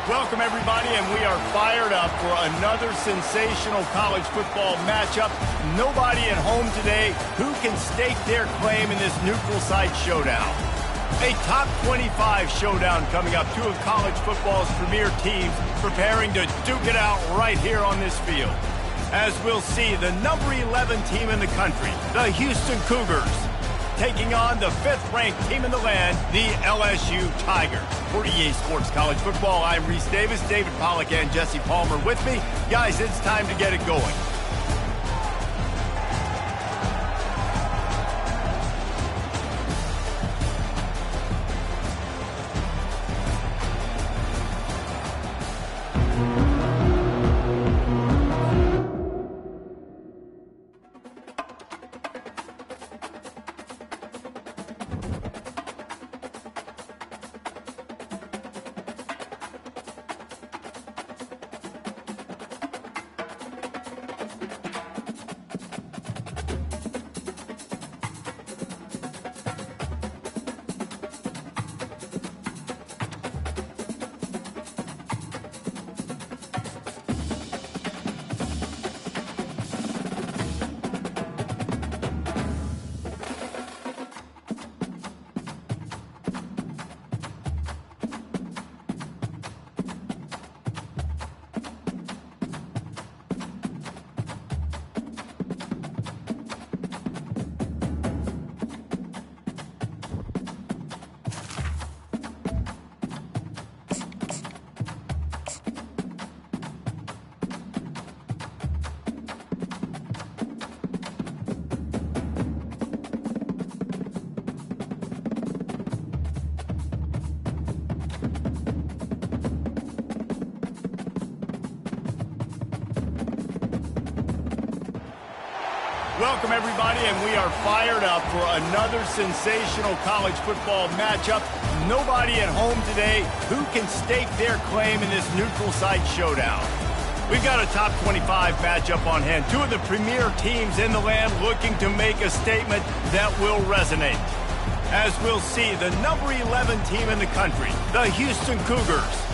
Welcome, everybody, and we are fired up for another sensational college football matchup. Nobody at home today who can stake their claim in this neutral site showdown. A top 25 showdown coming up. Two of college football's premier teams preparing to duke it out right here on this field. As we'll see, the number 11 team in the country, the Houston Cougars, taking on the 5th-ranked team in the land, the LSU Tigers. For EA Sports College Football, I'm Reese Davis, David Pollack, and Jesse Palmer with me. Guys, it's time to get it going. Welcome, everybody, and we are fired up for another sensational college football matchup. Nobody at home today who can stake their claim in this neutral site showdown. We've got a top 25 matchup on hand. Two of the premier teams in the land looking to make a statement that will resonate. As we'll see, the number 11 team in the country, the Houston Cougars,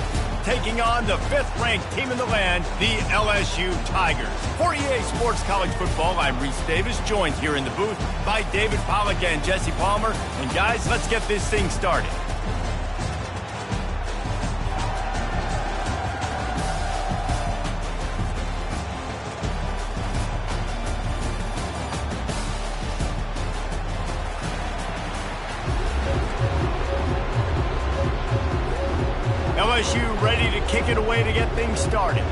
taking on the 5th-ranked team in the land, the LSU Tigers. For EA Sports College Football, I'm Reese Davis, joined here in the booth by David Pollack and Jesse Palmer. And guys, let's get this thing started. LSU ready to kick it away to get things started.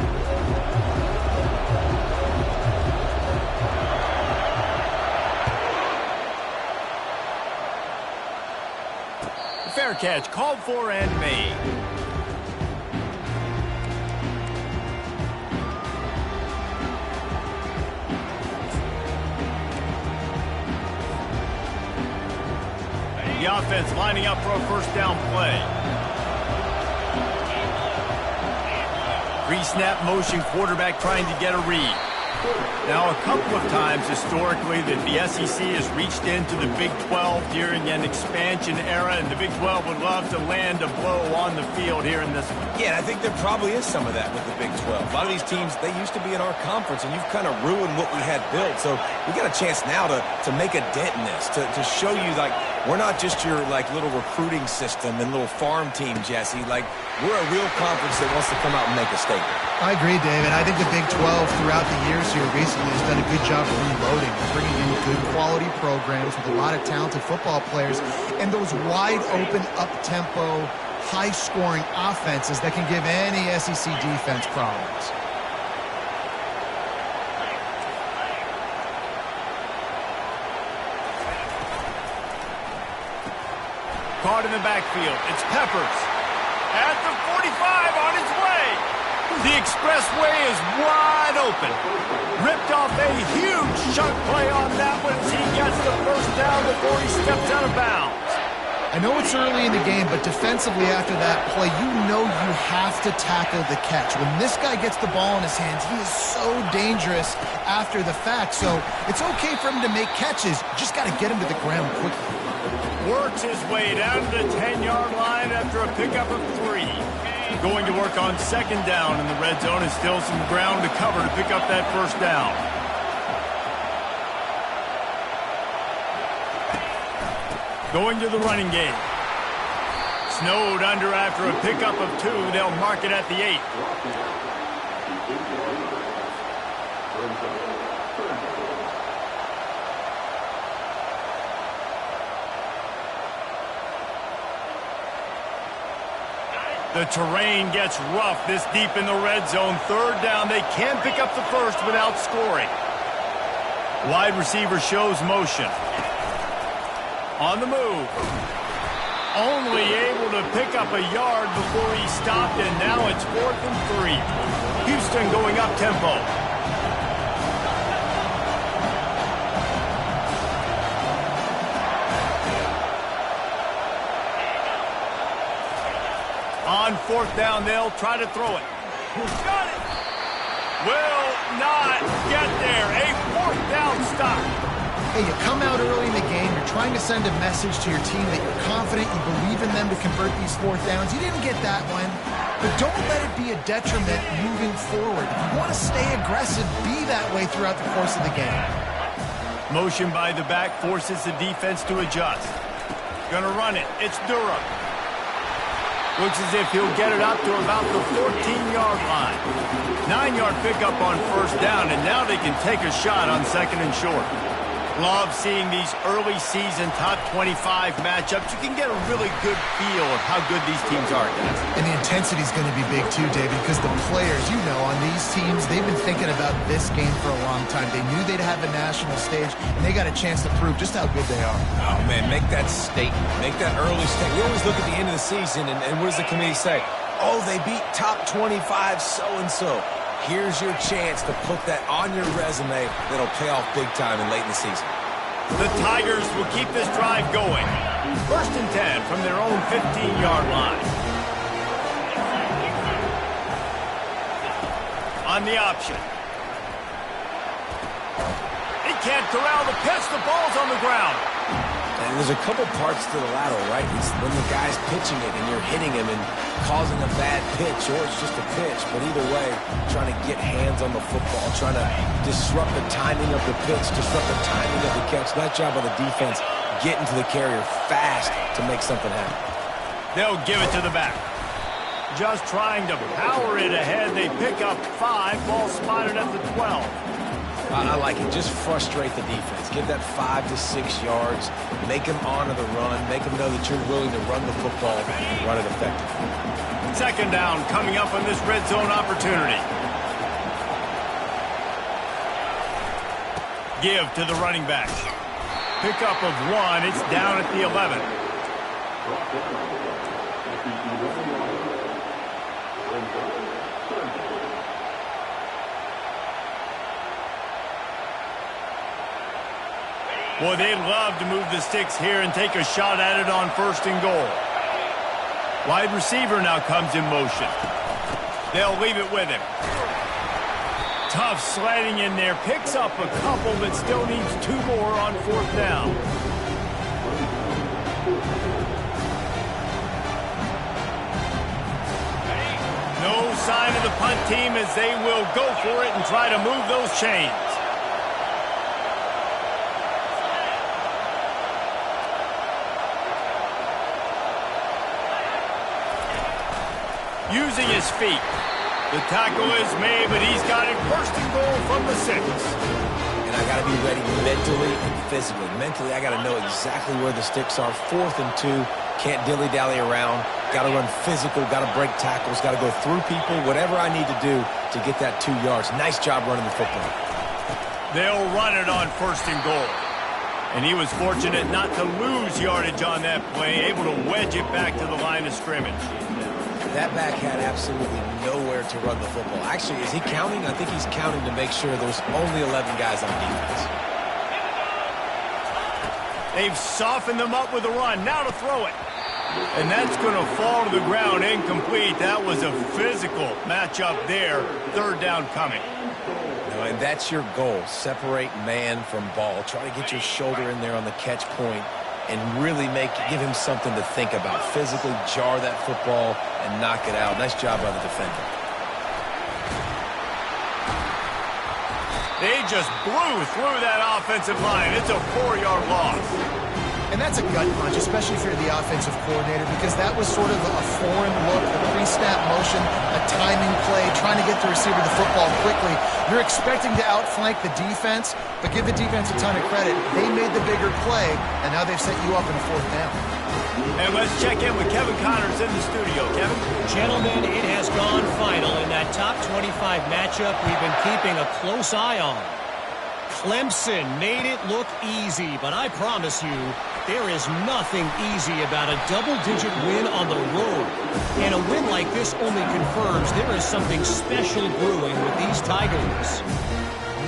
Fair catch called for and made. The offense lining up for a first down play. Pre-snap motion, quarterback trying to get a read. Now, a couple of times historically that the SEC has reached into the Big 12 during an expansion era, and the Big 12 would love to land a blow on the field here in this one. Yeah, I think there probably is some of that with the Big 12. A lot of these teams, they used to be in our conference, and you've kind of ruined what we had built. So we got a chance now to make a dent in this, to show you, like, we're not just your, like, little recruiting system and little farm team, Jesse. Like, we're a real conference that wants to come out and make a statement. I agree, David. I think the Big 12 throughout the years here recently has done a good job of reloading, bringing in good quality programs with a lot of talented football players and those wide-open, up-tempo, high-scoring offenses that can give any SEC defense problems. Caught in the backfield. It's Peppers. At the 45 on his way. The expressway is wide open. Ripped off a huge chunk play on that one as he gets the first down before he steps out of bounds. I know it's early in the game, but defensively after that play, you know you have to tackle the catch. When this guy gets the ball in his hands, he is so dangerous after the fact. So it's okay for him to make catches. Just got to get him to the ground quickly. Works his way down to the 10-yard line after a pickup of 3. Going to work on second down in the red zone, and still some ground to cover to pick up that first down. Going to the running game. Snowed under after a pickup of 2. They'll mark it at the 8. The terrain gets rough this deep in the red zone. Third down. They can pick up the first without scoring. Wide receiver shows motion. On the move. Only able to pick up a yard before he stopped, and now it's 4th and 3. Houston going up tempo. On 4th down, they'll try to throw it. Got it. Will not get there. A 4th down stop. Hey, you come out early in the game, you're trying to send a message to your team that you're confident, you believe in them to convert these 4th downs. You didn't get that one, but don't let it be a detriment moving forward. If you want to stay aggressive, be that way throughout the course of the game. Motion by the back forces the defense to adjust. Gonna run it. It's Durham. Looks as if he'll get it up to about the 14-yard line. 9-yard pickup on first down, and now they can take a shot on second and short. Love seeing these early season top 25 matchups. You can get a really good feel of how good these teams are, guys. And the intensity is going to be big too, David, because the players, you know, on these teams, they've been thinking about this game for a long time. They knew they'd have a national stage, and they got a chance to prove just how good they are. Oh, man, make that statement. Make that early statement. We always look at the end of the season, and what does the committee say? Oh, they beat top 25 so-and-so. Here's your chance to put that on your resume that'll pay off big time and late in the season. The Tigers will keep this drive going. 1st and 10 from their own 15-yard line. On the option. He can't corral the pitch. The ball's on the ground. And there's a couple parts to the lateral, right? It's when the guy's pitching it and you're hitting him and causing a bad pitch, or it's just a pitch. But either way, trying to get hands on the football, trying to disrupt the timing of the pitch, disrupt the timing of the catch. Nice job on the defense getting to the carrier fast to make something happen. They'll give it to the back. Just trying to power it ahead. They pick up 5. Ball spotted at the 12. I like it. Just frustrate the defense. Give that 5 to 6 yards. Make them honor the run. Make them know that you're willing to run the football and run it effectively. Second down coming up on this red zone opportunity. Give to the running back. Pickup of 1. It's down at the 11. Boy, they'd love to move the sticks here and take a shot at it on 1st and goal. Wide receiver now comes in motion. They'll leave it with him. Tough sledding in there. Picks up a couple, but still needs 2 more on 4th down. No sign of the punt team as they will go for it and try to move those chains. Using his feet. The tackle is made, but he's got it 1st and goal from the 6. And I got to be ready mentally and physically. Mentally, I got to know exactly where the sticks are. 4th and 2. Can't dilly-dally around. Got to run physical. Got to break tackles. Got to go through people. Whatever I need to do to get that 2 yards. Nice job running the football. They'll run it on 1st and goal. And he was fortunate not to lose yardage on that play. Able to wedge it back to the line of scrimmage. That back had absolutely nowhere to run the football. Actually, is he counting? I think he's counting to make sure there's only 11 guys on defense. They've softened them up with a run. Now to throw it. And that's going to fall to the ground incomplete. That was a physical matchup there. 3rd down coming. And that's your goal. Separate man from ball. Try to get your shoulder in there on the catch point and really give him something to think about. Physically jar that football and knock it out. Nice job by the defender. They just blew through that offensive line. It's a 4-yard loss. And that's a gut punch, especially if you're the offensive coordinator, because that was sort of a foreign look, a pre-snap motion, a timing play, trying to get the receiver the football quickly. You're expecting to outflank the defense, but give the defense a ton of credit. They made the bigger play, and now they've set you up in a 4th down. And let's check in with Kevin Connors in the studio. Kevin? Gentlemen, it has gone final in that top 25 matchup we've been keeping a close eye on. Clemson made it look easy, but I promise you, there is nothing easy about a double-digit win on the road. And a win like this only confirms there is something special brewing with these Tigers.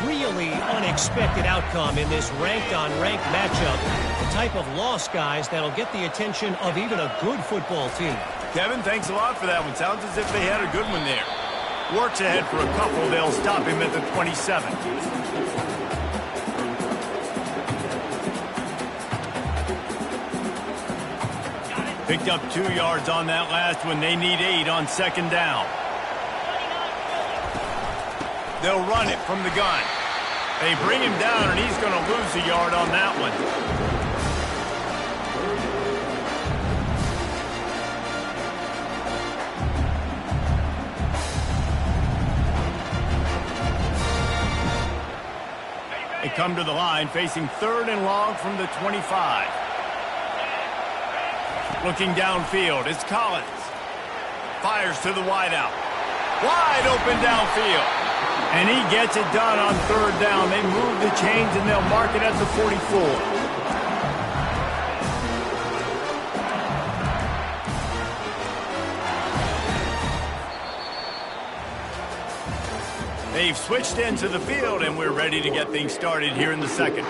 Really unexpected outcome in this ranked-on-ranked matchup. The type of loss, guys, that'll get the attention of even a good football team. Kevin, thanks a lot for that one. Sounds as if they had a good one there. Works ahead for a couple. They'll stop him at the 27. Picked up 2 yards on that last one. They need 8 on 2nd down. They'll run it from the gun. They bring him down, and he's going to lose a yard on that one. They come to the line, facing 3rd and long from the 25. Looking downfield, it's Collins. Fires to the wideout. Wide open downfield. And he gets it done on 3rd down. They move the chains, and they'll mark it at the 44. They've switched into the field, and we're ready to get things started here in the 2nd.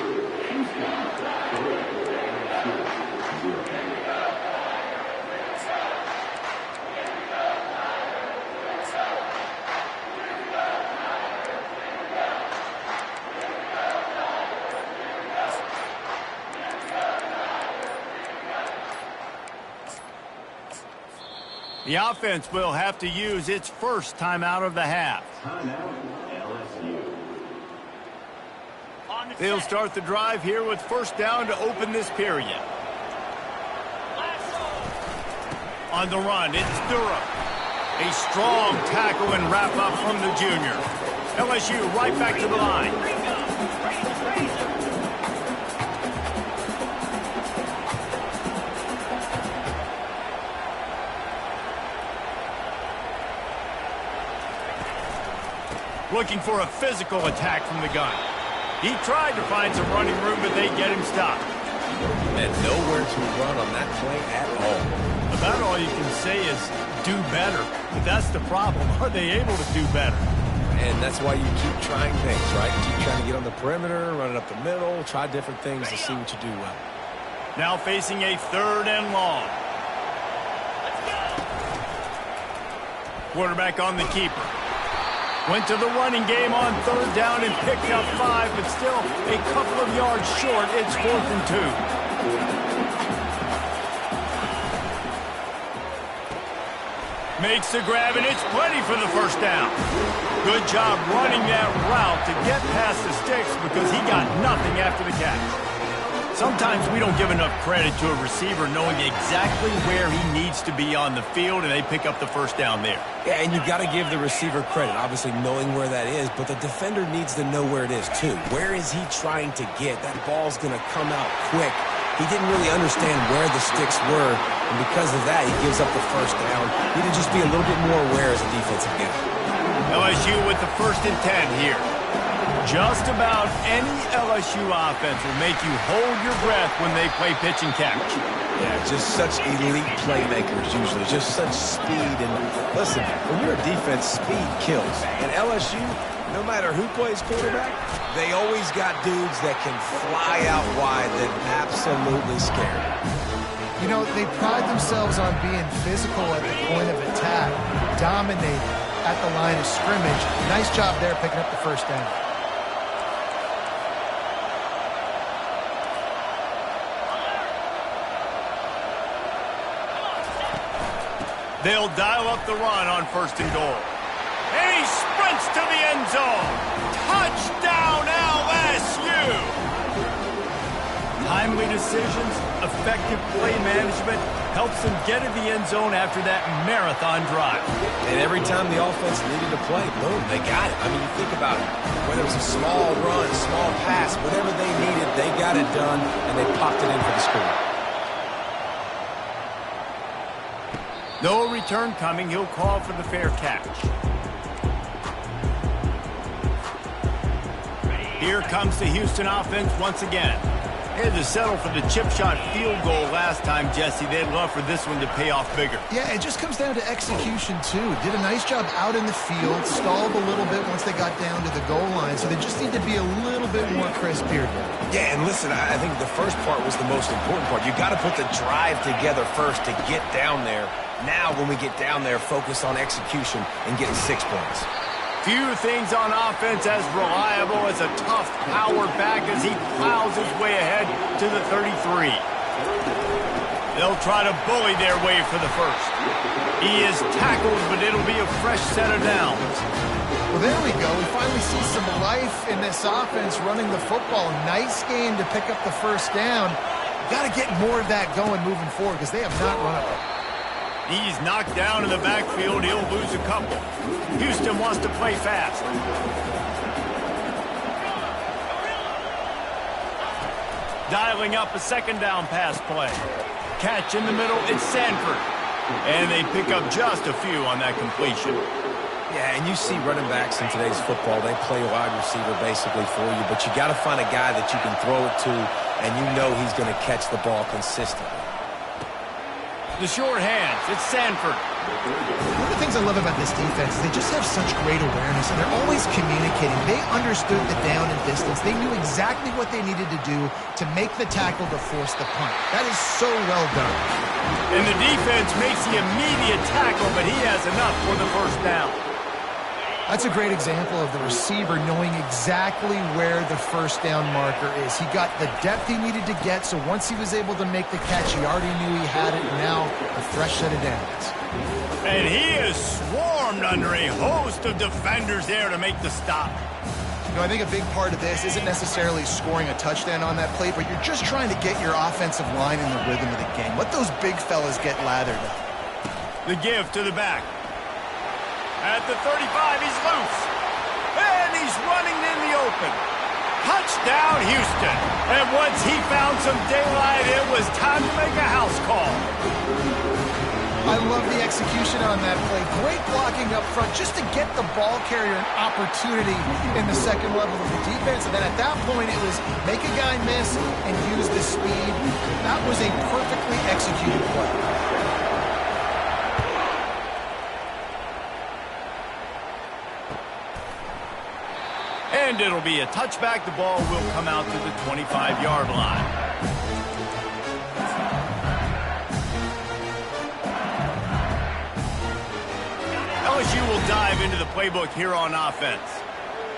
The offense will have to use its first timeout of the half. They'll start the drive here with 1st down to open this period. On the run, it's Durham. A strong tackle and wrap up from the junior. LSU right back to the line. Looking for a physical attack from the gun. He tried to find some running room, but they get him stopped. And nowhere to run on that play at all. About all you can say is do better. But that's the problem. Are they able to do better? And that's why you keep trying things, right? Keep trying to get on the perimeter, run it up the middle, try different things to see what you do well. Now facing a 3rd and long. Quarterback on the keeper. Went to the running game on 3rd down and picked up 5, but still a couple of yards short. It's 4th and 2. Makes the grab, and it's plenty for the 1st down. Good job running that route to get past the sticks because he got nothing after the catch. Sometimes we don't give enough credit to a receiver knowing exactly where he needs to be on the field, and they pick up the 1st down there. Yeah, and you've got to give the receiver credit, obviously knowing where that is, but the defender needs to know where it is too. Where is he trying to get? That ball's going to come out quick. He didn't really understand where the sticks were, and because of that, he gives up the 1st down. Need to just be a little bit more aware as a defensive guy. LSU with the 1st and 10 here. Just about any LSU offense will make you hold your breath when they play pitch and catch. Yeah, just such elite playmakers usually, just such speed. And listen, when you're a defense, speed kills. And LSU, no matter who plays quarterback, they always got dudes that can fly out wide that absolutely scare you. You know, they pride themselves on being physical at the point of attack, dominating at the line of scrimmage. Nice job there picking up the 1st down. They'll dial up the run on 1st and goal. And he sprints to the end zone. Touchdown, LSU! Timely decisions, effective play management helps them get to the end zone after that marathon drive. And every time the offense needed to play, boom, they got it. I mean, you think about it. Whether it was a small run, a small pass, whatever they needed, they got it done, and they popped it in for the score. No return coming. He'll call for the fair catch. Here comes the Houston offense once again. They had to settle for the chip shot field goal last time, Jesse. They'd love for this one to pay off bigger. Yeah, it just comes down to execution, too. Did a nice job out in the field, stalled a little bit once they got down to the goal line, so they just need to be a little bit more crisp here. Yeah, and listen, I think the first part was the most important part. You got to put the drive together first to get down there. Now, when we get down there, focus on execution and getting 6 points. Few things on offense as reliable as a tough power back as he plows his way ahead to the 33. They'll try to bully their way for the first. He is tackled, but it'll be a fresh set of downs. Well, there we go. We finally see some life in this offense running the football. Nice game to pick up the first down. Got to get more of that going moving forward because they have not run it. He's knocked down in the backfield. He'll lose a couple. Houston wants to play fast. Dialing up a 2nd down pass play. Catch in the middle, it's Sanford. And they pick up just a few on that completion. Yeah, and you see running backs in today's football, they play wide receiver basically for you, but you got to find a guy that you can throw it to, and you know he's going to catch the ball consistently. The short hands, it's Sanford. One of the things I love about this defense is they just have such great awareness, and they're always communicating. They understood the down and distance. They knew exactly what they needed to do to make the tackle to force the punt. That is so well done. And the defense makes the immediate tackle, but he has enough for the first down. That's a great example of the receiver knowing exactly where the first down marker is. He got the depth he needed to get, so once he was able to make the catch, he already knew he had it, and now a fresh set of downs. And he is swarmed under a host of defenders there to make the stop. You know, I think a big part of this isn't necessarily scoring a touchdown on that play, but you're just trying to get your offensive line in the rhythm of the game. Let those big fellas get lathered up. The give to the back. At the 35, he's loose. And he's running in the open. Touchdown, Houston. And once he found some daylight, it was time to make a house call. I love the execution on that play. Great blocking up front just to get the ball carrier an opportunity in the second level of the defense. And then at that point, it was make a guy miss and use the speed. That was a perfectly executed play. And it'll be a touchback. The ball will come out to the 25-yard line. LSU will dive into the playbook here on offense.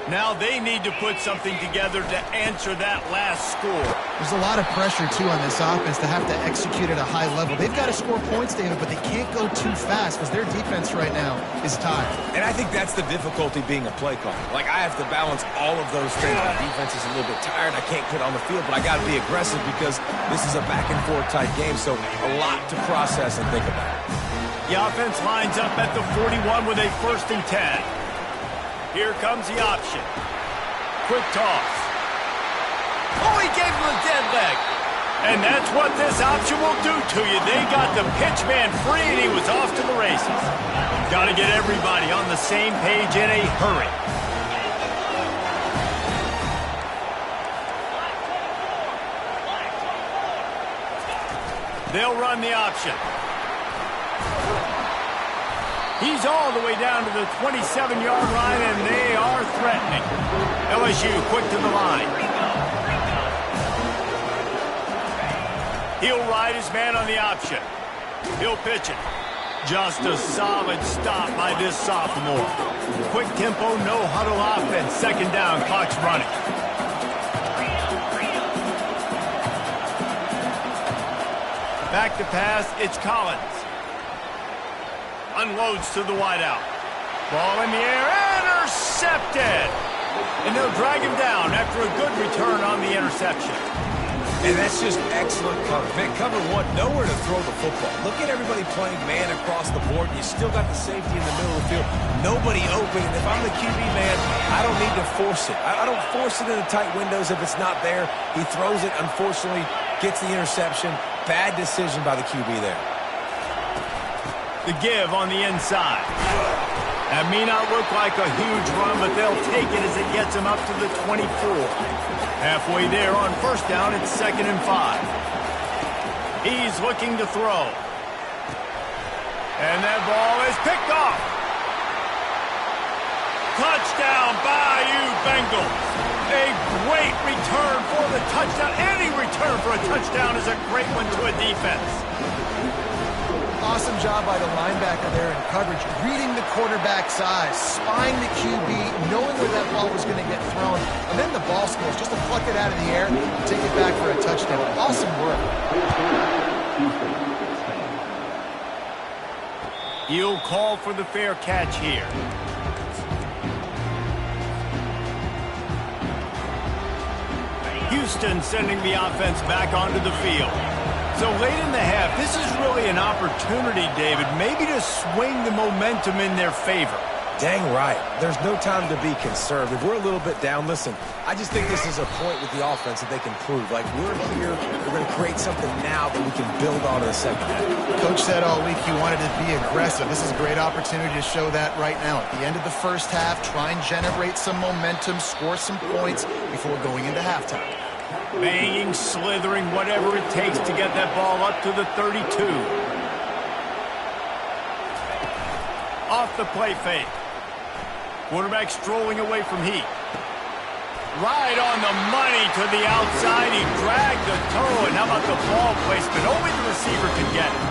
Now they need to put something together to answer that last score. There's a lot of pressure, too, on this offense to have to execute at a high level. They've got to score points, David, but they can't go too fast because their defense right now is tired. And I think that's the difficulty being a play caller. Like, I have to balance all of those things. My defense is a little bit tired. I can't put on the field, but I got to be aggressive because this is a back-and-forth type game, so a lot to process and think about. The offense lines up at the 41 with a 1st and 10. Here comes the option. Quick toss. Oh, he gave him a dead leg. And that's what this option will do to you. They got the pitch man free, and he was off to the races. Got to get everybody on the same page in a hurry. They'll run the option. He's all the way down to the 27-yard line, and they are threatening. LSU quick to the line. He'll ride his man on the option. He'll pitch it. Just a solid stop by this sophomore. Quick tempo, no huddle offense. 2nd down, clock's running. Back to pass, it's Collins. unloads to the wideout. Ball in the air, intercepted. And they'll drag him down after a good return on the interception. And that's just excellent cover. Man, cover one, nowhere to throw the football. Look at everybody playing man across the board. You still got the safety in the middle of the field. Nobody open. And if I'm the QB, man, I don't need to force it. I don't force it in the tight windows if it's not there. He throws it, unfortunately, gets the interception. Bad decision by the QB there. The give on the inside. That may not look like a huge run, but they'll take it as it gets them up to the 24. Halfway there on first down, it's 2nd and 5. He's looking to throw. And that ball is picked off. Touchdown, Bayou Bengals. A great return for the touchdown. Any return for a touchdown is a great one to a defense. Awesome job by the linebacker there in coverage, reading the quarterback's eyes, spying the QB, knowing where that ball was going to get thrown, and then the ball skills, just to pluck it out of the air and take it back for a touchdown. Awesome work. He'll call for the fair catch here. Houston sending the offense back onto the field. So late in the half, this is really an opportunity, David, maybe to swing the momentum in their favor. Dang right. There's no time to be conservative. We're a little bit down. Listen, I just think this is a point with the offense that they can prove. Like, we're here, we're going to create something now that we can build on in the second half. Coach said all week he wanted to be aggressive. This is a great opportunity to show that right now. At the end of the first half, try and generate some momentum, score some points before going into halftime. Banging, slithering, whatever it takes to get that ball up to the 32. Off the play fake. Quarterback strolling away from Heat. Right on the money to the outside. He dragged the toe, and how about the ball placement? Only the receiver could get it.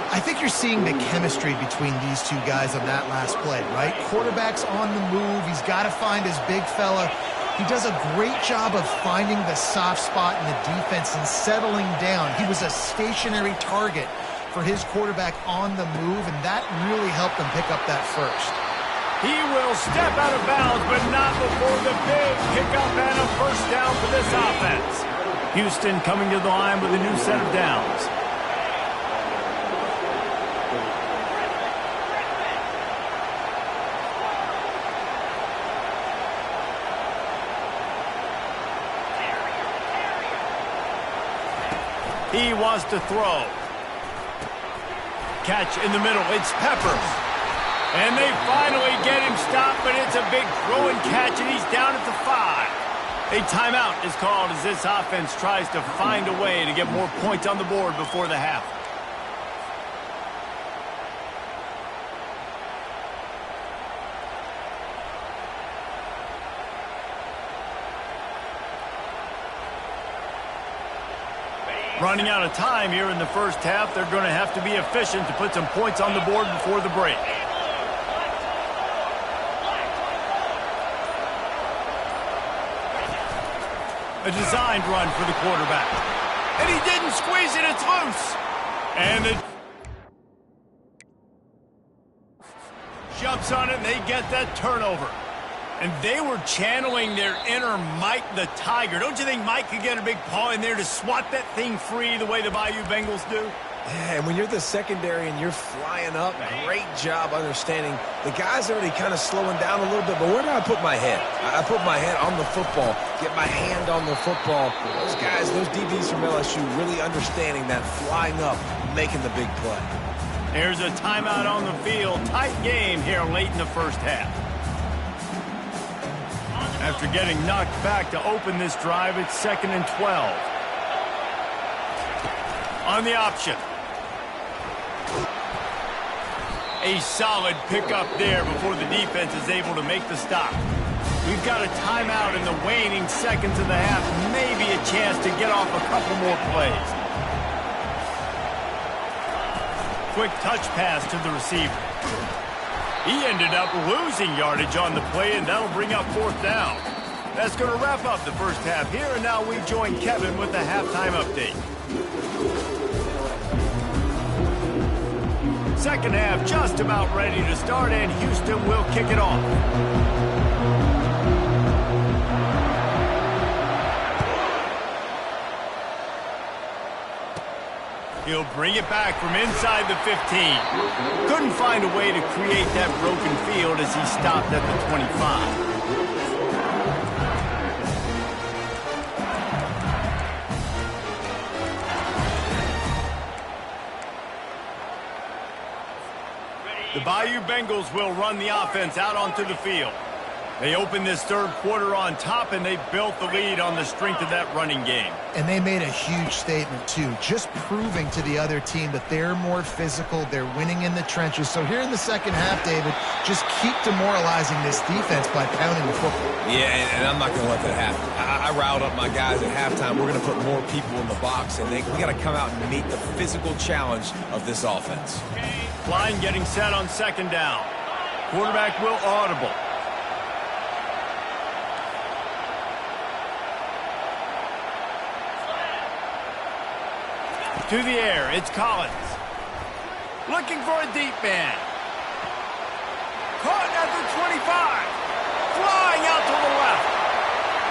I think you're seeing the chemistry between these two guys on that last play, right? Quarterback's on the move. He's got to find his big fella. He does a great job of finding the soft spot in the defense and settling down. He was a stationary target for his quarterback on the move, and that really helped him pick up that first. He will step out of bounds, but not before the big pickup and a first down for this offense. Houston coming to the line with a new set of downs. He wants to throw. Catch in the middle. It's Peppers. And they finally get him stopped, but it's a big throw and catch, and he's down at the 5. A timeout is called as this offense tries to find a way to get more points on the board before the half. Running out of time here in the first half. They're going to have to be efficient to put some points on the board before the break. A designed run for the quarterback. And he didn't squeeze it. It's loose. And it jumps on it, and they get that turnover. And they were channeling their inner Mike the Tiger. Don't you think Mike could get a big paw in there to swat that thing free the way the Bayou Bengals do? Yeah, and when you're the secondary and you're flying up, great job understanding. The guy's already kind of slowing down a little bit, but where do I put my head? I put my head on the football, get my hand on the football. Those guys, those DBs from LSU really understanding that flying up, making the big play. There's a timeout on the field. Tight game here late in the first half. After getting knocked back to open this drive, it's 2nd and 12. On the option. A solid pickup there before the defense is able to make the stop. We've got a timeout in the waning seconds of the half. Maybe a chance to get off a couple more plays. Quick touch pass to the receiver. He ended up losing yardage on the play, and that'll bring up 4th down. That's going to wrap up the first half here, and now we join Kevin with the halftime update. Second half just about ready to start, and Houston will kick it off. He'll bring it back from inside the 15. Couldn't find a way to create that broken field as he stopped at the 25. The Bayou Bengals will run the offense out onto the field. They opened this third quarter on top, and they built the lead on the strength of that running game. And they made a huge statement, too, just proving to the other team that they're more physical, they're winning in the trenches. So here in the second half, David, just keep demoralizing this defense by pounding the football. Yeah, and I'm not going to let that happen. I riled up my guys at halftime. We're going to put more people in the box, and we got to come out and meet the physical challenge of this offense. Line getting set on second down. Quarterback will audible. To the air, it's Collins. Looking for a deep man. Caught at the 25. Flying out to the left.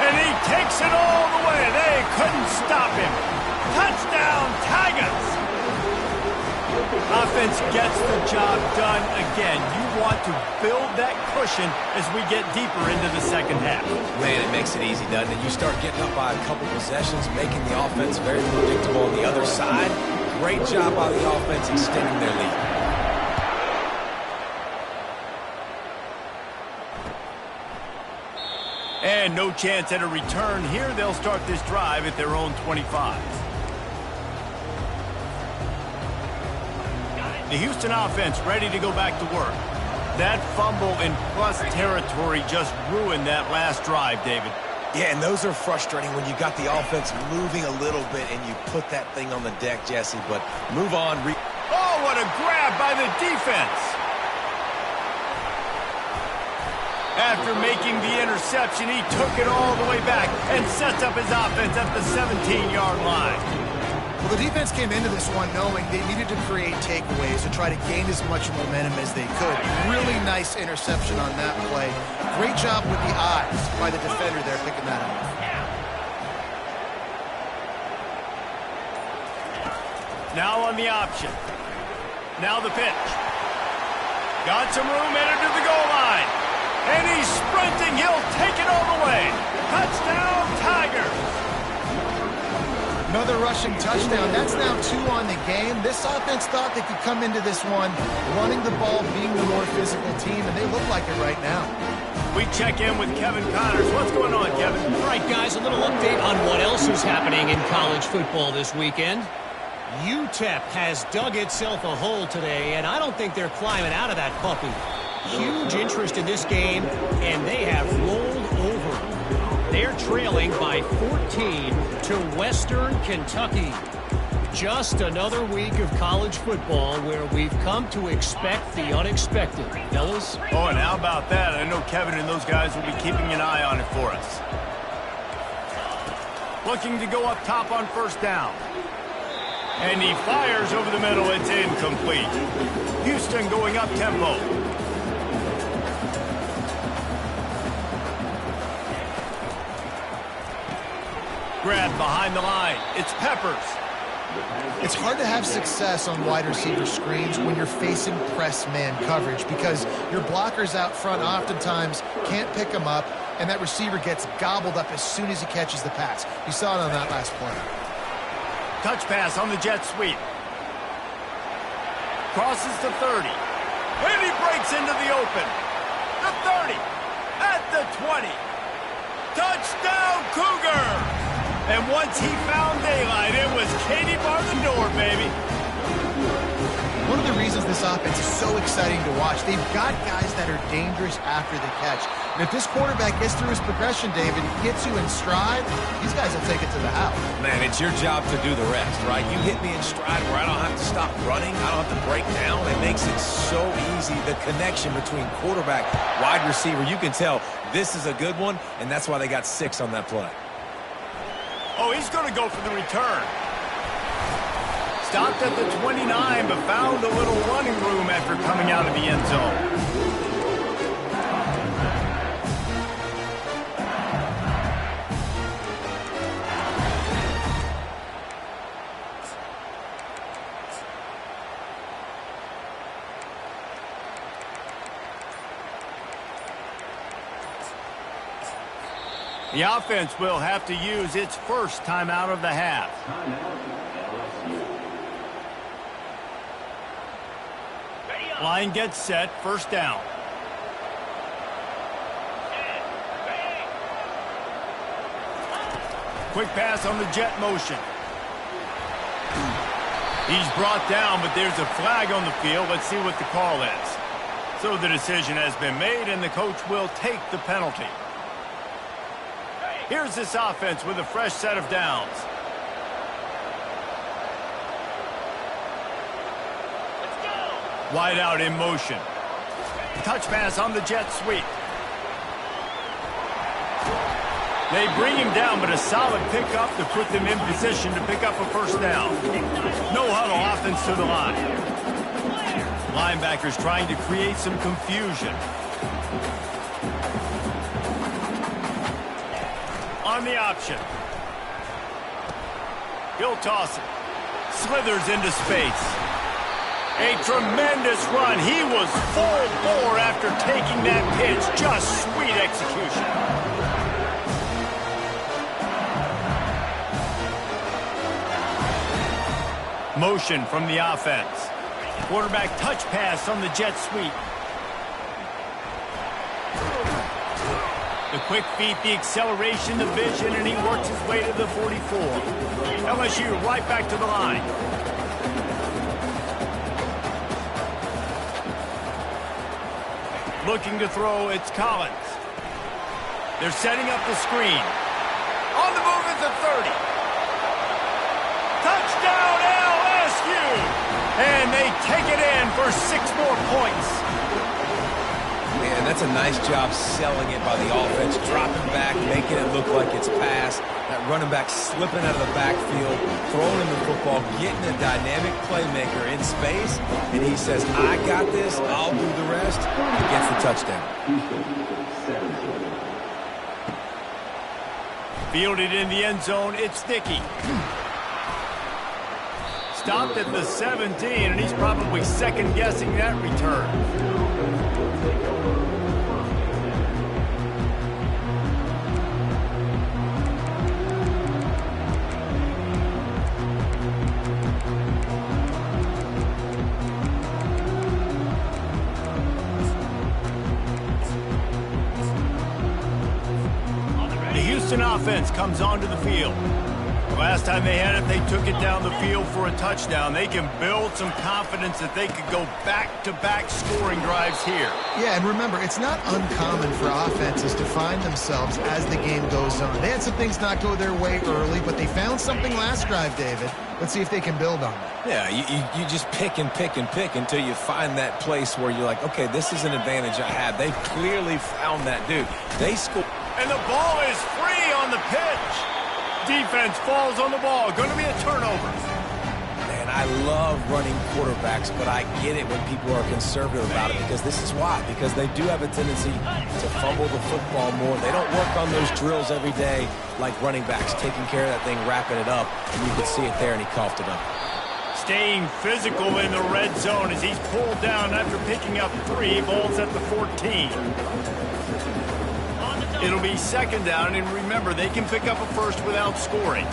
And he takes it all the way. They couldn't stop him. Touchdown, Tigers. Offense gets the job done again. You want to build that cushion as we get deeper into the second half. Man, it makes it easy, doesn't it? You start getting up by a couple possessions, making the offense very predictable on the other side. Great job by the offense extending their lead. And no chance at a return here. They'll start this drive at their own 25. The Houston offense ready to go back to work. That fumble in plus territory just ruined that last drive, David. Yeah, and those are frustrating when you got the offense moving a little bit and you put that thing on the deck, Jesse. But move on. Oh, what a grab by the defense. After making the interception, he took it all the way back and sets up his offense at the 17-yard line. Well, the defense came into this one knowing they needed to create takeaways to try to gain as much momentum as they could. Really nice interception on that play. Great job with the eyes by the defender there picking that up. Now on the option. Now the pitch. Got some room, entered to the goal line. And he's sprinting. He'll take it all the way. Touchdown, Tigers. Another rushing touchdown. That's now 2 on the game. This offense thought they could come into this one running the ball, being the more physical team, and they look like it right now. We check in with Kevin Connors. What's going on, Kevin? All right, guys, a little update on what else is happening in college football this weekend. UTEP has dug itself a hole today, and I don't think they're climbing out of that puppy. Huge interest in this game, and they have rolled over. They're trailing by 14 to Western Kentucky. Just another week of college football where we've come to expect the unexpected. Fellas? Oh, and how about that? I know Kevin and those guys will be keeping an eye on it for us. Looking to go up top on first down. And he fires over the middle. It's incomplete. Houston going up tempo. Grab behind the line. It's Peppers. It's hard to have success on wide receiver screens when you're facing press man coverage because your blockers out front oftentimes can't pick them up, and that receiver gets gobbled up as soon as he catches the pass. You saw it on that last play. Touch pass on the jet sweep. Crosses to 30. And he breaks into the open. The 30. At the 20. Touchdown, Cougar! And once he found daylight, it was Katie bar the door, baby. One of the reasons this offense is so exciting to watch, they've got guys that are dangerous after the catch. And if this quarterback gets through his progression, David, gets you in stride, these guys will take it to the house. Man, it's your job to do the rest, right? You hit me in stride where I don't have to stop running. I don't have to break down. It makes it so easy. The connection between quarterback, wide receiver, you can tell this is a good one, and that's why they got 6 on that play. Oh, he's going to go for the return. Stopped at the 29, but found a little running room after coming out of the end zone. The offense will have to use its first timeout of the half. Line gets set, first down. Quick pass on the jet motion. He's brought down, but there's a flag on the field. Let's see what the call is. So the decision has been made, and the coach will take the penalty. Here's this offense with a fresh set of downs. Wide out in motion. Touch pass on the jet sweep. They bring him down, but a solid pickup to put them in position to pick up a first down. No huddle offense to the line. Linebackers trying to create some confusion. On the option. He'll toss it. Slithers into space. A tremendous run. He was full bore after taking that pitch. Just sweet execution. Motion from the offense. Quarterback touch pass on the jet sweep. The quick feet, the acceleration, the vision, and he works his way to the 44. LSU right back to the line. Looking to throw, it's Collins. They're setting up the screen. On the move at the 30. Touchdown LSU! And they take it in for 6 more points. Man, that's a nice job selling it by the offense, dropping back, making it look like it's pass. That running back slipping out of the backfield, throwing him the football, getting a dynamic playmaker in space, and he says, I got this, I'll do the rest. He gets the touchdown. Fielded in the end zone, it's Dickey. Stopped at the 17, and he's probably second-guessing that return. Offense comes onto the field. The last time they had it, they took it down the field for a touchdown. They can build some confidence that they could go back-to-back scoring drives here. Yeah, and remember, it's not uncommon for offenses to find themselves as the game goes on. They had some things not go their way early, but they found something last drive, David. Let's see if they can build on it. Yeah, you just pick and pick and pick until you find that place where you're like, okay, this is an advantage I have. They clearly found that, dude. They scored. And the ball is free on the pitch. Defense falls on the ball. Going to be a turnover. Man, I love running quarterbacks, but I get it when people are conservative about it because this is why. Because they do have a tendency to fumble the football more. They don't work on those drills every day like running backs, taking care of that thing, wrapping it up. And you can see it there, and he coughed it up. Staying physical in the red zone as he's pulled down after picking up 3 balls at the 14. It'll be second down, and remember, they can pick up a first without scoring.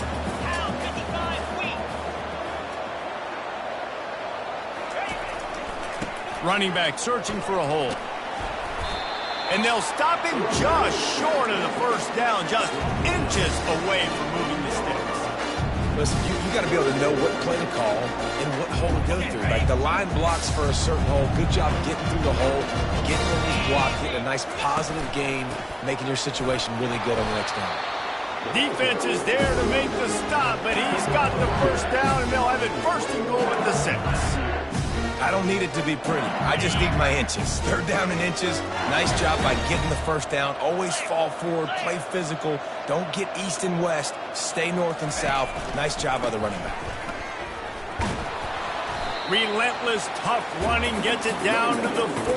Running back searching for a hole. And they'll stop him just short of the first down, just inches away from moving the sticks. Listen, you got to be able to know what play to call and what hole to go through. Like the line blocks for a certain hole. Good job getting through the hole, getting in this block, getting a nice positive gain, making your situation really good on the next down. Defense is there to make the stop, but he's got the first down, and they'll have it first and goal at the 6. I don't need it to be pretty. I just need my inches. 3rd down in inches. Nice job by getting the first down. Always fall forward, play physical. Don't get east and west. Stay north and south. Nice job by the running back. Relentless, tough running gets it down to the 4.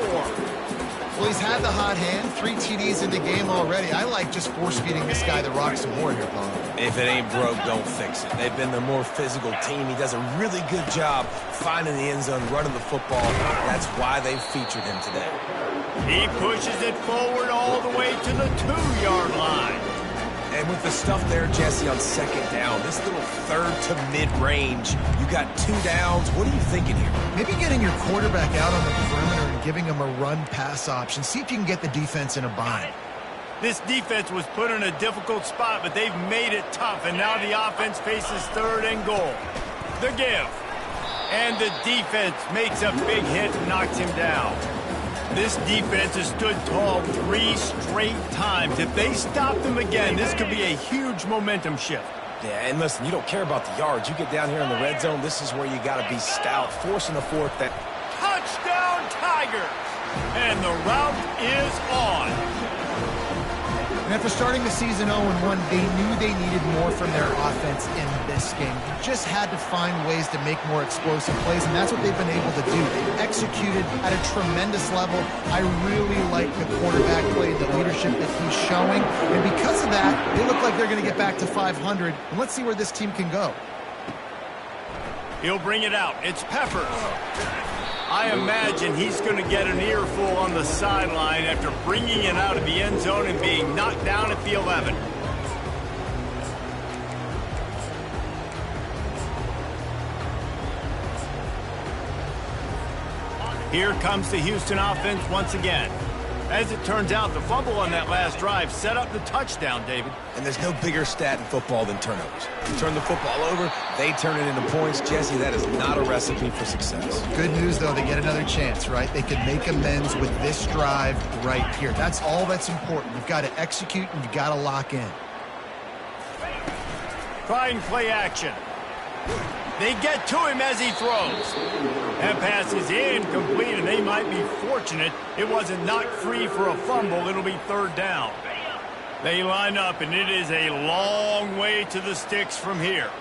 Well, he's had the hot hand, 3 TDs in the game already. I like just force-feeding this guy the rock some more here, Paul. If it ain't broke, don't fix it. They've been the more physical team. He does a really good job finding the end zone, running the football. That's why they featured him today. He pushes it forward all the way to the 2-yard line. And with the stuff there, Jesse, on second down, this little third to mid-range, you got 2 downs. What are you thinking here? Maybe getting your quarterback out on the perimeter and giving him a run-pass option. See if you can get the defense in a bind. This defense was put in a difficult spot, but they've made it tough, and now the offense faces 3rd and goal. The give. And the defense makes a big hit and knocks him down. This defense has stood tall 3 straight times. If they stop them again, this could be a huge momentum shift. Yeah, and listen, you don't care about the yards. You get down here in the red zone, this is where you got to be stout, forcing the 4th down. Touchdown, Tigers! And the route is on. And after starting the season 0-1, they knew they needed more from their offense in this game. They just had to find ways to make more explosive plays, and that's what they've been able to do. They executed at a tremendous level. I really like the quarterback play, the leadership that he's showing. And because of that, they look like they're going to get back to 500. And let's see where this team can go. He'll bring it out. It's Peppers. I imagine he's going to get an earful on the sideline after bringing it out of the end zone and being knocked down at the 11. Here comes the Houston offense once again. As it turns out, the fumble on that last drive set up the touchdown, David. And there's no bigger stat in football than turnovers. You turn the football over, they turn it into points. Jesse, that is not a recipe for success. Good news, though, they get another chance, right? They can make amends with this drive right here. That's all that's important. You've got to execute and you've got to lock in. Try and play action. They get to him as he throws. That pass is incomplete, and they might be fortunate it wasn't knocked free for a fumble. It'll be 3rd down. They line up, and it is a long way to the sticks from here.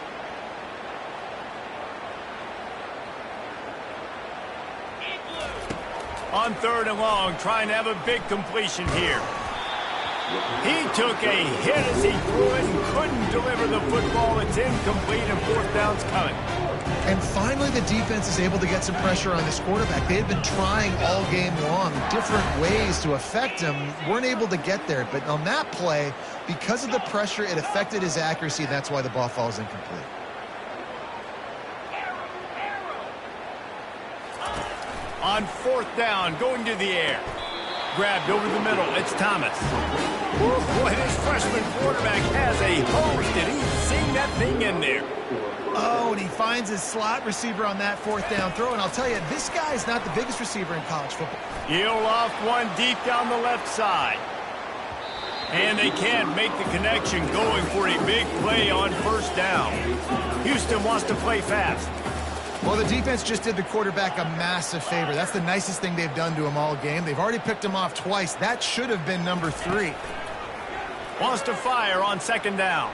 On 3rd and long, trying to have a big completion here. He took a hit as he threw it and couldn't deliver the football. It's incomplete, and 4th down's coming. And finally, the defense is able to get some pressure on this quarterback. They had been trying all game long different ways to affect him. Weren't able to get there. But on that play, because of the pressure, it affected his accuracy. And that's why the ball falls incomplete. On 4th down, going to the air. Grabbed over the middle. It's Thomas. Boy, this freshman quarterback has a hose. Did he sing that thing in there? Oh, and he finds his slot receiver on that 4th down throw. And I'll tell you, this guy is not the biggest receiver in college football. He'll off one deep down the left side. And they can't make the connection, going for a big play on 1st down. Houston wants to play fast. Well, the defense just did the quarterback a massive favor. That's the nicest thing they've done to him all game. They've already picked him off twice. That should have been number 3. Wants to fire on 2nd down.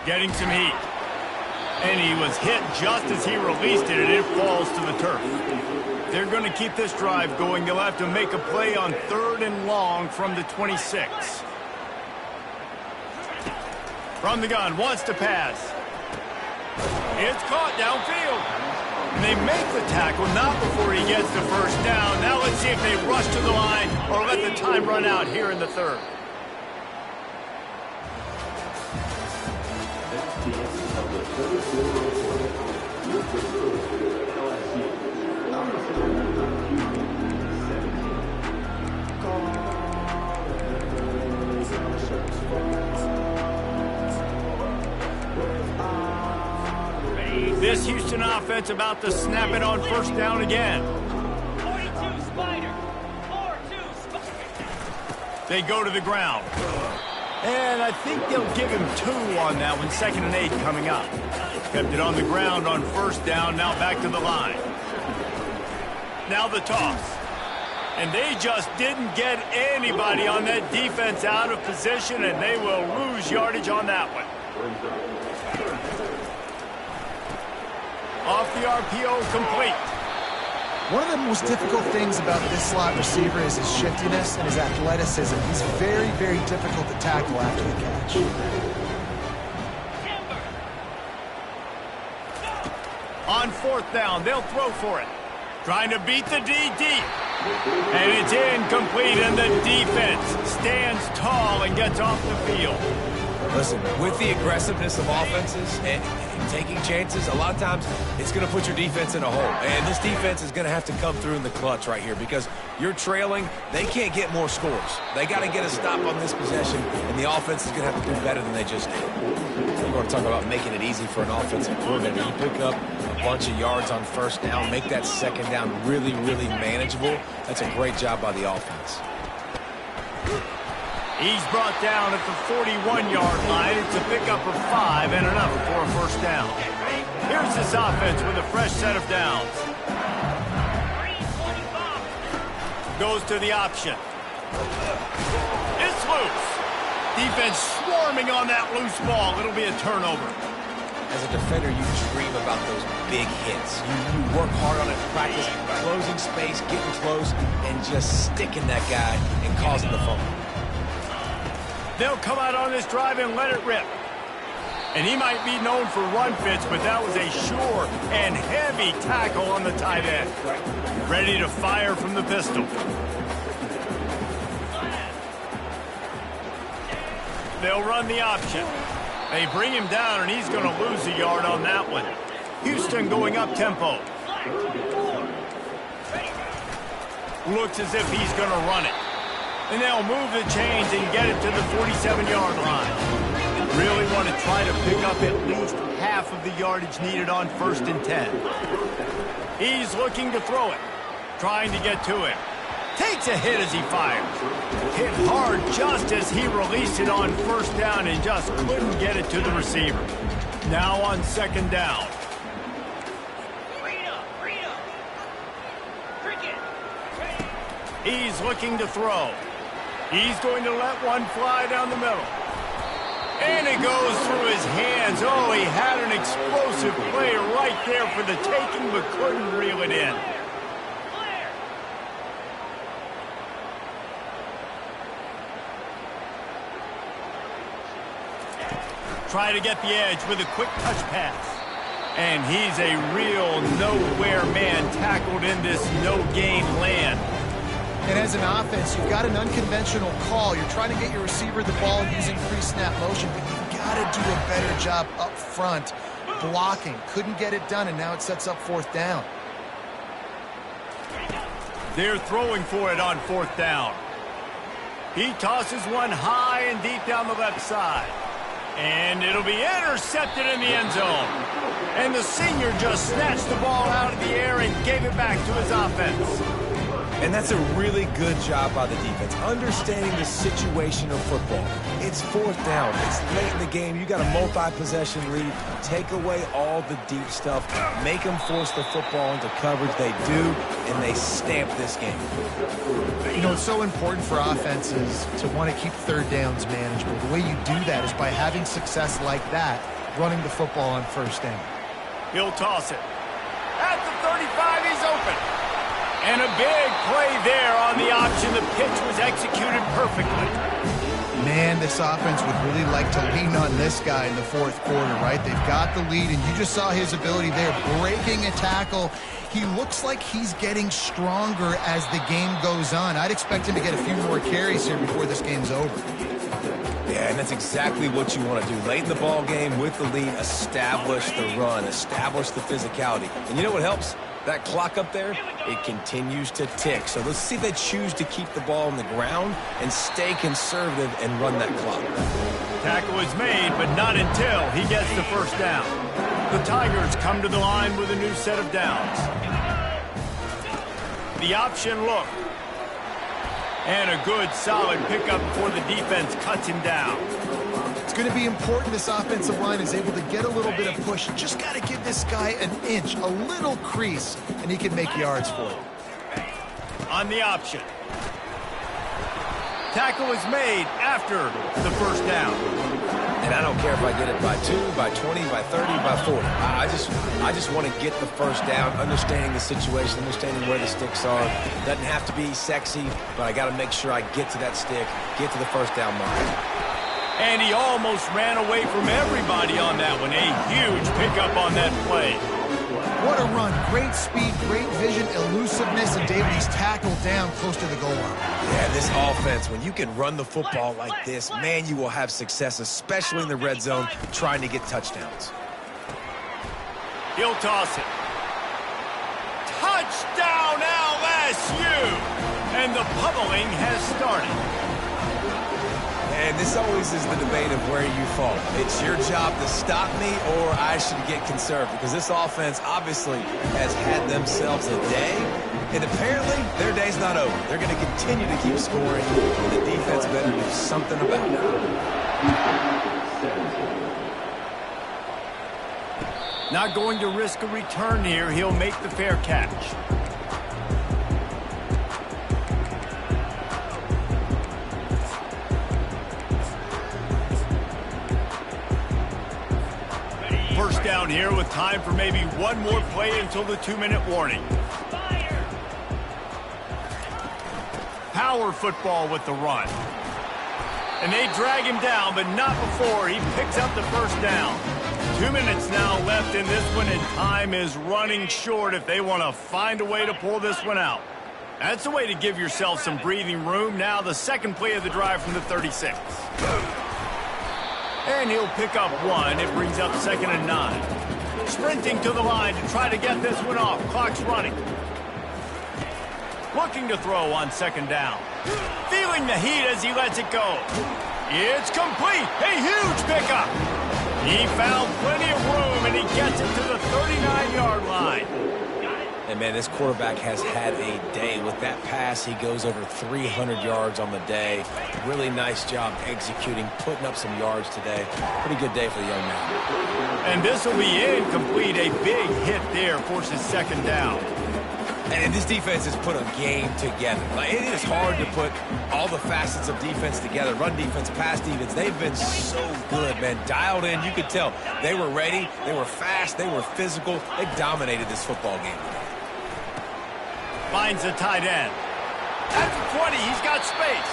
Getting some heat. And he was hit just as he released it, and it falls to the turf. They're going to keep this drive going. They'll have to make a play on 3rd and long from the 26. From the gun, wants to pass. It's caught downfield. And they make the tackle, not before he gets the 1st down. Now let's see if they rush to the line or let the time run out here in the 3rd. This Houston offense about to snap it on 1st down again. 42 Spider. 4-2 Spider. They go to the ground. And I think they'll give him 2 on that one. 2nd and 8 coming up. Kept it on the ground on 1st down. Now back to the line. Now the toss. And they just didn't get anybody on that defense out of position, and they will lose yardage on that one. Off the RPO, complete. One of the most difficult things about this slot receiver is his shiftiness and his athleticism. He's very, very difficult to tackle after the catch. On 4th down, they'll throw for it. Trying to beat the D deep. And it's incomplete, and the defense stands tall and gets off the field. Listen, with the aggressiveness of offenses and taking chances, a lot of times it's going to put your defense in a hole. And this defense is going to have to come through in the clutch right here because you're trailing. They can't get more scores. They got to get a stop on this possession, and the offense is going to have to do better than they just did. We're going to talk about making it easy for an offensive coordinator. You pick up a bunch of yards on 1st down, make that 2nd down really, really manageable. That's a great job by the offense. He's brought down at the 41-yard line. It's a pickup of 5 and enough for a 1st down. Here's this offense with a fresh set of downs. Goes to the option. It's loose. Defense swarming on that loose ball. It'll be a turnover. As a defender, you dream about those big hits. You work hard on it in practice, closing space, getting close, and just sticking that guy and causing the fumble. They'll come out on this drive and let it rip. And he might be known for run fits, but that was a sure and heavy tackle on the tight end. Ready to fire from the pistol. They'll run the option. They bring him down, and he's going to lose a yard on that one. Houston going up tempo. Looks as if he's going to run it. And they'll move the chains and get it to the 47-yard line. Really want to try to pick up at least half of the yardage needed on 1st and 10. He's looking to throw it. Trying to get to him. Takes a hit as he fires. Hit hard just as he released it on 1st down and just couldn't get it to the receiver. Now on 2nd down. He's looking to throw. He's going to let one fly down the middle. And it goes through his hands. Oh, he had an explosive play right there for the taking, but couldn't reel it in. Try to get the edge with a quick touch pass. And he's a real nowhere man tackled in this no-gain land. And as an offense, you've got an unconventional call. You're trying to get your receiver the ball using pre-snap motion, but you've got to do a better job up front blocking. Couldn't get it done, and now it sets up 4th down. They're throwing for it on 4th down. He tosses one high and deep down the left side. And it'll be intercepted in the end zone. And the senior just snatched the ball out of the air and gave it back to his offense. And that's a really good job by the defense, understanding the situation of football. It's 4th down. It's late in the game. You got a multi-possession lead. Take away all the deep stuff. Make them force the football into coverage. They do, and they stamp this game. You know, it's so important for offenses to want to keep 3rd downs manageable. The way you do that is by having success like that, running the football on 1st down. He'll toss it. At the 35, he's open. And a big play there on the option. The pitch was executed perfectly. Man, this offense would really like to lean on this guy in the 4th quarter, right? They've got the lead, and you just saw his ability there, breaking a tackle. He looks like he's getting stronger as the game goes on. I'd expect him to get a few more carries here before this game's over. Yeah, and that's exactly what you want to do. Late in the ball game with the lead, establish the run, establish the physicality. And you know what helps? That clock up there, it continues to tick. So let's see if they choose to keep the ball on the ground and stay conservative and run that clock. Tackle is made, but not until he gets the 1st down. The Tigers come to the line with a new set of downs. The option look. And a good, solid pickup before the defense cuts him down. It's going to be important this offensive line is able to get a little bit of push. Just got to give this guy an inch, a little crease, and he can make yards for it. On the option. Tackle is made after the 1st down. And I don't care if I get it by 2, by 20, by 30, by 40. I just want to get the first down, understanding the situation, understanding where the sticks are. Doesn't have to be sexy, but I got to make sure I get to that stick, get to the first down mark. And he almost ran away from everybody on that one. A huge pickup on that play. What a run. Great speed, great vision, elusiveness, and David, he's tackled down close to the goal line. Yeah, this offense, when you can run the football like this, man, you will have success, especially in the red zone, trying to get touchdowns. He'll toss it. Touchdown, LSU! And the pummeling has started. And this always is the debate of where you fall. It's your job to stop me, or I should get conserved, because this offense obviously has had themselves a day, and apparently their day's not over. They're going to continue to keep scoring, and the defense better do something about it. Not going to risk a return here. He'll make the fair catch. First down here with time for maybe one more play until the 2-minute warning. Power football with the run. And they drag him down, but not before he picks up the first down. 2 minutes now left in this one, and time is running short if they want to find a way to pull this one out. That's a way to give yourself some breathing room. Now the second play of the drive from the 36. And he'll pick up one. It brings up 2nd and 9. Sprinting to the line to try to get this one off. Clock's running. Looking to throw on 2nd down. Feeling the heat as he lets it go. It's complete. A huge pickup. He found plenty of room, and he gets it to the 39-yard line. And, man, this quarterback has had a day. With that pass, he goes over 300 yards on the day. Really nice job executing, putting up some yards today. Pretty good day for the young man. And this will be incomplete. A big hit there forces 2nd down. And this defense has put a game together. Like, it is hard to put all the facets of defense together. Run defense, pass defense. They've been so good, man. Dialed in. You could tell they were ready. They were fast. They were physical. They dominated this football game. Finds the tight end. At the 20, he's got space.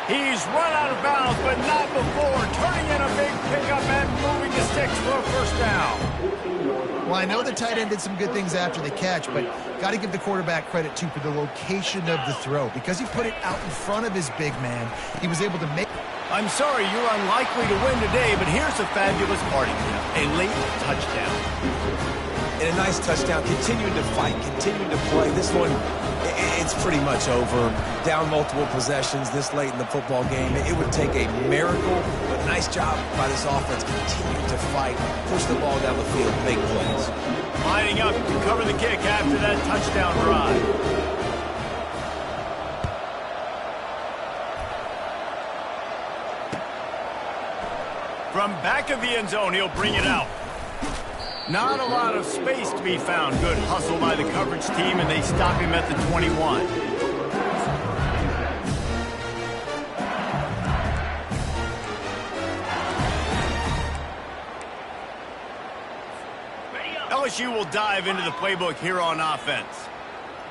He's run out of bounds, but not before. Turning in a big pickup and moving the sticks for a first down. Well, I know the tight end did some good things after the catch, but got to give the quarterback credit, too, for the location of the throw. Because he put it out in front of his big man, he was able to make... I'm sorry, you're unlikely to win today, but here's a fabulous party. A late touchdown. And a nice touchdown, continuing to fight, continuing to play. This one, it's pretty much over. Down multiple possessions this late in the football game. It would take a miracle, but nice job by this offense continuing to fight, push the ball down the field, make plays. Lining up to cover the kick after that touchdown drive. From back of the end zone, he'll bring it out. Not a lot of space to be found. Good hustle by the coverage team, and they stop him at the 21. LSU will dive into the playbook here on offense.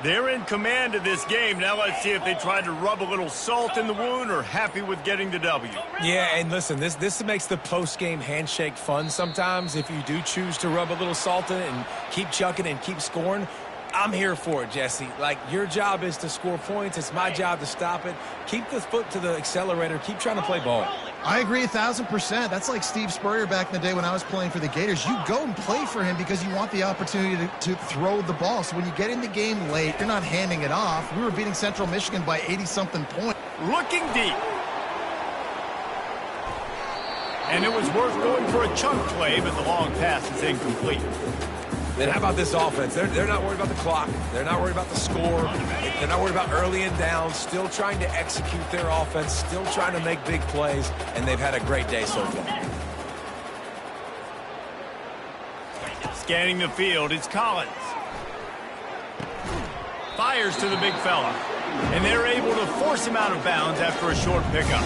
They're in command of this game. Now let's see if they try to rub a little salt in the wound or happy with getting the W. Yeah, and listen, this makes the post-game handshake fun sometimes. If you do choose to rub a little salt in it and keep chucking and keep scoring, I'm here for it, Jesse. Like, your job is to score points. It's my job to stop it. Keep the foot to the accelerator. Keep trying to play ball. I agree 1,000%. That's like Steve Spurrier back in the day when I was playing for the Gators. You go and play for him because you want the opportunity to throw the ball. So when you get in the game late, you're not handing it off. We were beating Central Michigan by 80-something points. Looking deep. And it was worth going for a chunk play, but the long pass is incomplete. Then how about this offense? They're not worried about the clock. They're not worried about the score. They're not worried about early and down. Still trying to execute their offense. Still trying to make big plays. And they've had a great day so far. Scanning the field, it's Collins. Fires to the big fella. And they're able to force him out of bounds after a short pickup.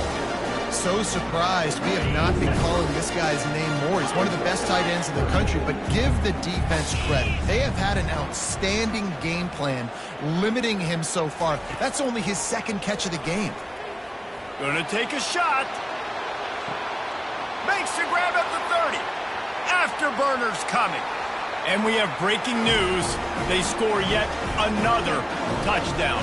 So surprised we have not been calling this guy's name more. He's one of the best tight ends in the country, but give the defense credit. They have had an outstanding game plan limiting him so far. That's only his second catch of the game. Gonna take a shot. Makes the grab at the 30. Afterburners coming. And we have breaking news. They score yet another touchdown.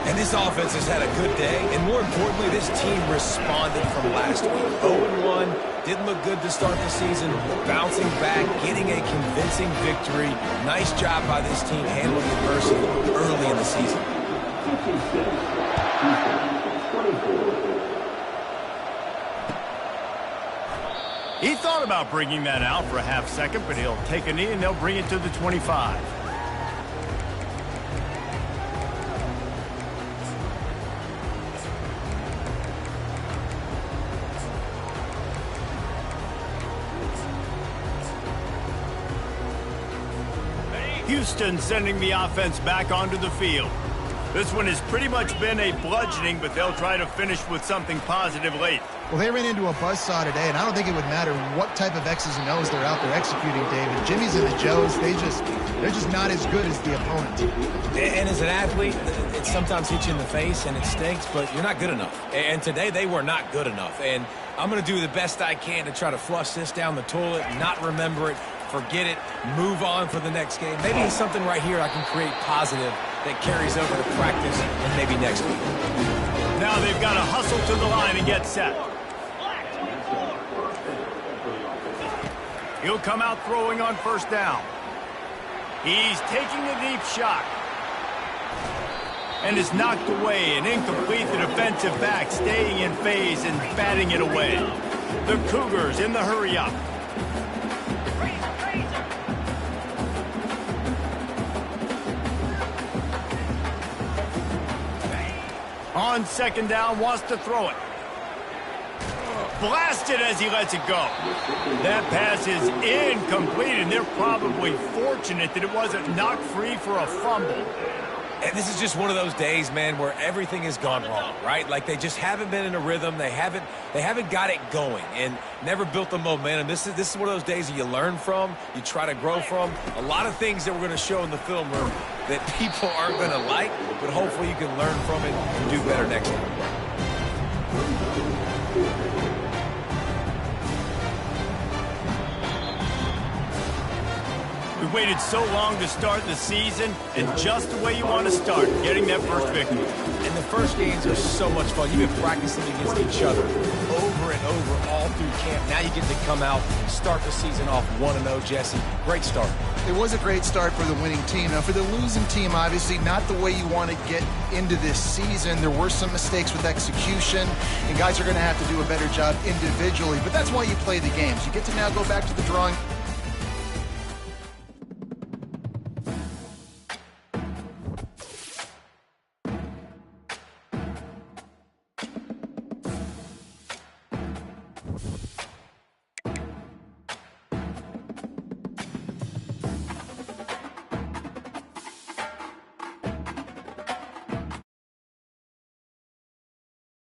And this offense has had a good day, and more importantly, this team responded from last week. 0-1, didn't look good to start the season, bouncing back, getting a convincing victory. Nice job by this team handling adversity early in the season. He thought about bringing that out for a half second, but he'll take a knee and they'll bring it to the 25. Houston sending the offense back onto the field. This one has pretty much been a bludgeoning, but they'll try to finish with something positive late. Well, they ran into a buzzsaw today, and I don't think it would matter what type of X's and O's they're out there executing, David. Jimmy's and the Joes, they're just not as good as the opponent. And as an athlete, it sometimes hits you in the face, and it stinks, but you're not good enough. And today, they were not good enough. And I'm going to do the best I can to try to flush this down the toilet, not remember it, forget it, move on for the next game. Maybe it's something right here I can create positive that carries over to practice and maybe next week. Now they've got to hustle to the line and get set. He'll come out throwing on first down. He's taking a deep shot. And is knocked away and incomplete. The defensive back staying in phase and batting it away. The Cougars in the hurry up. On second down, wants to throw it. Blasted as he lets it go. That pass is incomplete, and they're probably fortunate that it wasn't knocked free for a fumble. And this is just one of those days, man, where everything has gone wrong, right? Like they just haven't been in a rhythm. They haven't got it going and never built the momentum. This is one of those days that you learn from, you try to grow from. A lot of things that we're going to show in the film room that people aren't going to like, but hopefully you can learn from it and do better next time. We waited so long to start the season, and just the way you want to start, getting that first victory. And the first games are so much fun. You've been practicing against each other over and over all through camp. Now you get to come out and start the season off 1-0, Jesse. Great start. It was a great start for the winning team. Now, for the losing team, obviously, not the way you want to get into this season. There were some mistakes with execution, and guys are going to have to do a better job individually. But that's why you play the games. You get to now go back to the drawing